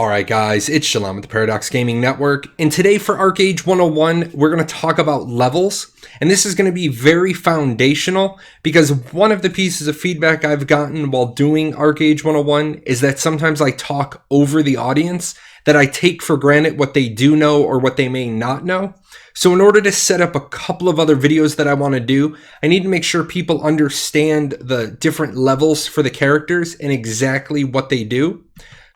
Alright guys, it's Shalom with the Paradox Gaming Network, and today for Archeage 101, we're going to talk about levels, and this is going to be very foundational, because one of the pieces of feedback I've gotten while doing Archeage 101 is that sometimes I talk over the audience, that I take for granted what they do know or what they may not know. So in order to set up a couple of other videos that I want to do, I need to make sure people understand the different levels for the characters and exactly what they do.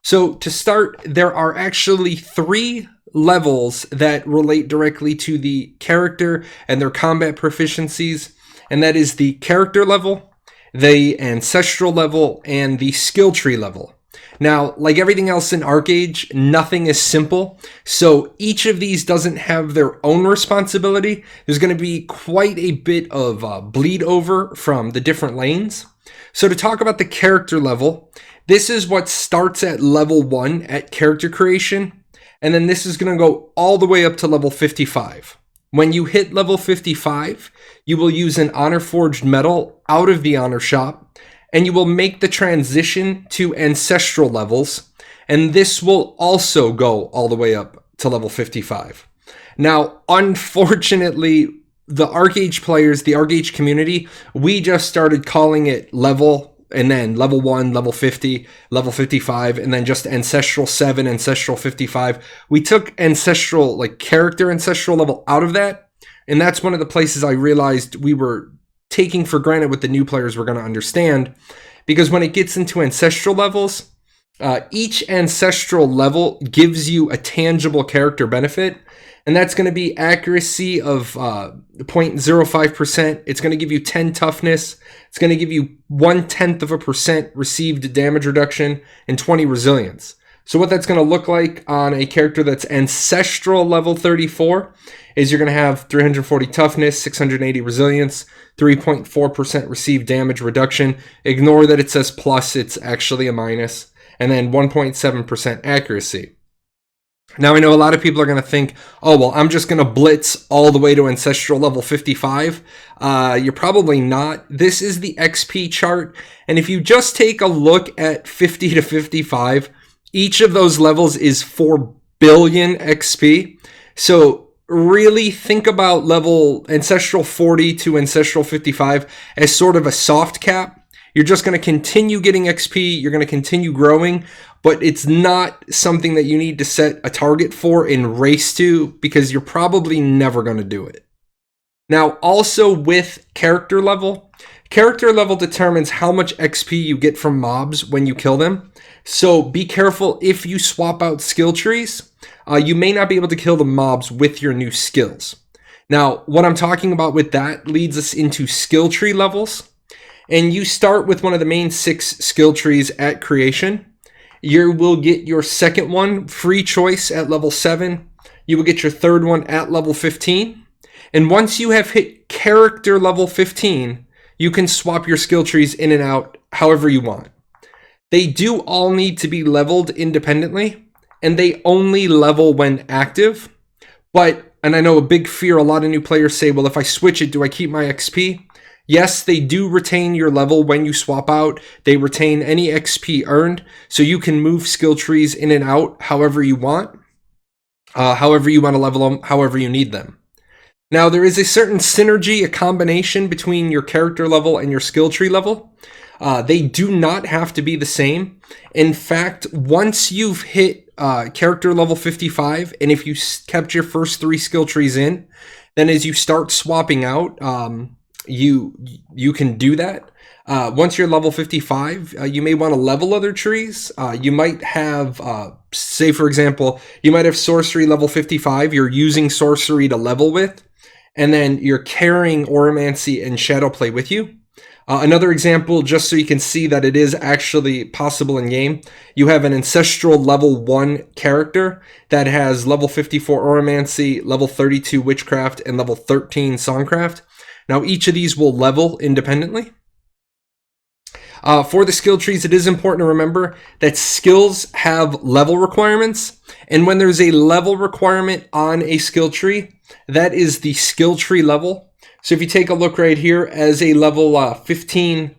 So to start, there are actually 3 levels that relate directly to the character and their combat proficiencies, and that is the character level, the ancestral level, and the skill tree level. Now, like everything else in Archeage, nothing is simple, so each of these doesn't have their own responsibility. There's going to be quite a bit of bleed over from the different lanes. So to talk about the character level, this is what starts at level 1 at character creation, and then this is going to go all the way up to level 55. When you hit level 55, you will use an honor forged metal out of the honor shop, and you will make the transition to ancestral levels, and this will also go all the way up to level 55. Now, unfortunately, the Archeage players, the Archeage community, we just started calling it level, and then level 1, level 50, level 55, and then just ancestral 7, ancestral 55. We took ancestral, like character ancestral level out of that, and that's one of the places I realized we were taking for granted what the new players were going to understand, because when it gets into ancestral levels, each ancestral level gives you a tangible character benefit, and that's going to be accuracy of 0.05%. It's going to give you 10 toughness. It's going to give you 0.1% received damage reduction and 20 resilience. So what that's going to look like on a character that's ancestral level 34 is you're going to have 340 toughness, 680 resilience, 3.4% received damage reduction. Ignore that it says plus, it's actually a minus, and then 1.7% accuracy. Now, I know a lot of people are going to think, oh, well, I'm just going to blitz all the way to ancestral level 55. You're probably not. This is the XP chart, and if you just take a look at 50 to 55, each of those levels is 4 billion XP. So really think about level ancestral 40 to ancestral 55 as sort of a soft cap. You're just going to continue getting XP, you're going to continue growing, but it's not something that you need to set a target for and race to, because you're probably never going to do it. Now, also with character level determines how much XP you get from mobs when you kill them. So be careful if you swap out skill trees. You may not be able to kill the mobs with your new skills. Now, what I'm talking about with that leads us into skill tree levels. And you start with one of the main 6 skill trees at creation. You will get your second one, free choice, at level 7. You will get your third one at level 15. And once you have hit character level 15, you can swap your skill trees in and out however you want. They do all need to be leveled independently, and they only level when active. But, and I know a big fear, a lot of new players say, well, if I switch it, do I keep my XP? Yes, they do retain your level when you swap out. They retain any XP earned, so you can move skill trees in and out however you want, however you want to level them, however you need them. Now, there is a certain synergy, a combination between your character level and your skill tree level. They do not have to be the same. In fact, once you've hit character level 55, and if you kept your first 3 skill trees in, then as you start swapping out, you can do that. Once you're level 55, you may want to level other trees. You might have, say for example, you might have sorcery level 55. You're using sorcery to level with, and then you're carrying Oromancy and Shadowplay with you. Another example, just so you can see that it is actually possible in game, you have an ancestral level 1 character that has level 54 Oromancy, level 32 Witchcraft, and level 13 Songcraft. Now, each of these will level independently. For the skill trees, it is important to remember that skills have level requirements. And when there's a level requirement on a skill tree, that is the skill tree level. So if you take a look right here, as a level 15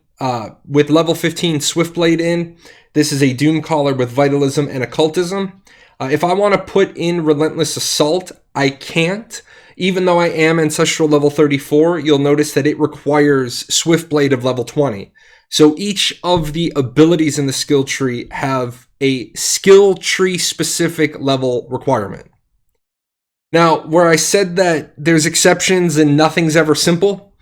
with level 15 Swiftblade in. This is a Doomcaller with Vitalism and Occultism. If I want to put in Relentless Assault, I can't. Even though I am Ancestral level 34, you'll notice that it requires Swiftblade of level 20. So each of the abilities in the skill tree have a skill tree specific level requirement. Now, where I said that there's exceptions and nothing's ever simple,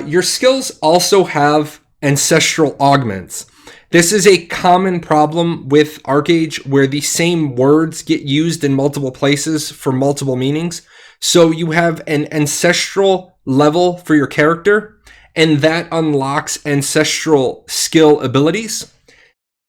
your skills also have ancestral augments. This is a common problem with Archeage where the same words get used in multiple places for multiple meanings. So you have an ancestral level for your character, and that unlocks ancestral skill abilities.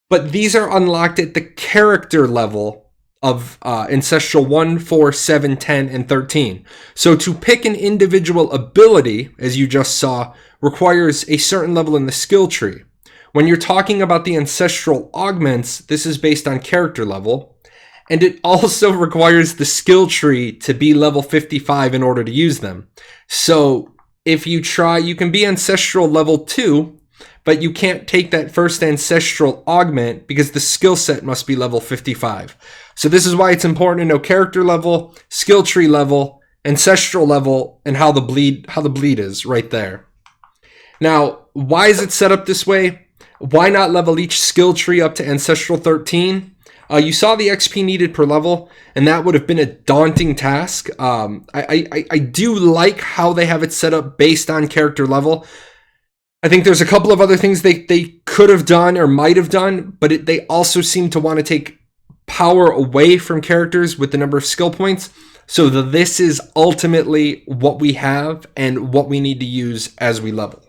But these are unlocked at the character level of Ancestral 1, 4, 7, 10, and 13. So to pick an individual ability, as you just saw, requires a certain level in the skill tree. When you're talking about the ancestral augments, this is based on character level, and it also requires the skill tree to be level 55 in order to use them. So if you try, you can be ancestral level 2, but you can't take that first ancestral augment because the skill set must be level 55. So this is why it's important to know character level, skill tree level, ancestral level, and how the bleed is right there. Now, why is it set up this way? Why not level each skill tree up to Ancestral 13? You saw the XP needed per level, and that would have been a daunting task. I do like how they have it set up based on character level. I think there's a couple of other things they could have done or might have done, but they also seem to want to take power away from characters with the number of skill points. So this is ultimately what we have and what we need to use as we level.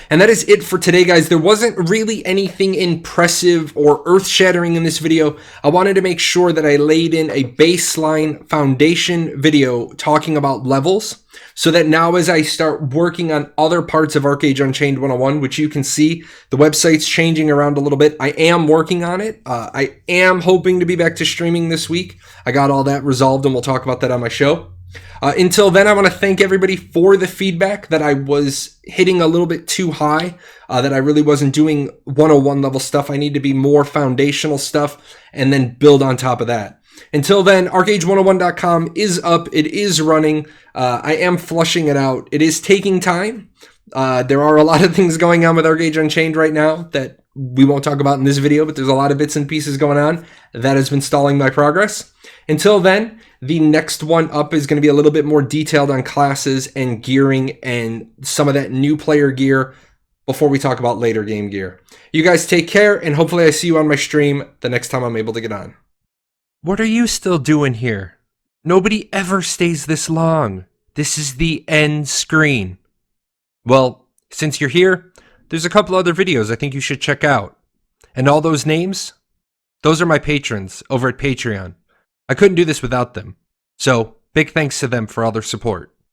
And that is it for today, guys. There wasn't really anything impressive or earth-shattering in this video. I wanted to make sure that I laid in a baseline foundation video talking about levels, so that now as I start working on other parts of Archeage Unchained 101, which you can see, the website's changing around a little bit. I am working on it. I am hoping to be back to streaming this week. I got all that resolved, and we'll talk about that on my show. Until then, I want to thank everybody for the feedback that I was hitting a little bit too high, that I really wasn't doing 101 level stuff. I need to be more foundational stuff and then build on top of that. Until then, Archeage101.com is up. It is running. I am flushing it out. It is taking time. There are a lot of things going on with Archeage Unchained right now that we won't talk about in this video, but there's a lot of bits and pieces going on that has been stalling my progress. Until then, the next one up is going to be a little bit more detailed on classes and gearing and some of that new player gear before we talk about later game gear. You guys take care, and hopefully I see you on my stream the next time I'm able to get on. What are you still doing here? Nobody ever stays this long. This is the end screen. Well, since you're here, there's a couple other videos I think you should check out. And all those names, those are my patrons over at Patreon. I couldn't do this without them. So, big thanks to them for all their support.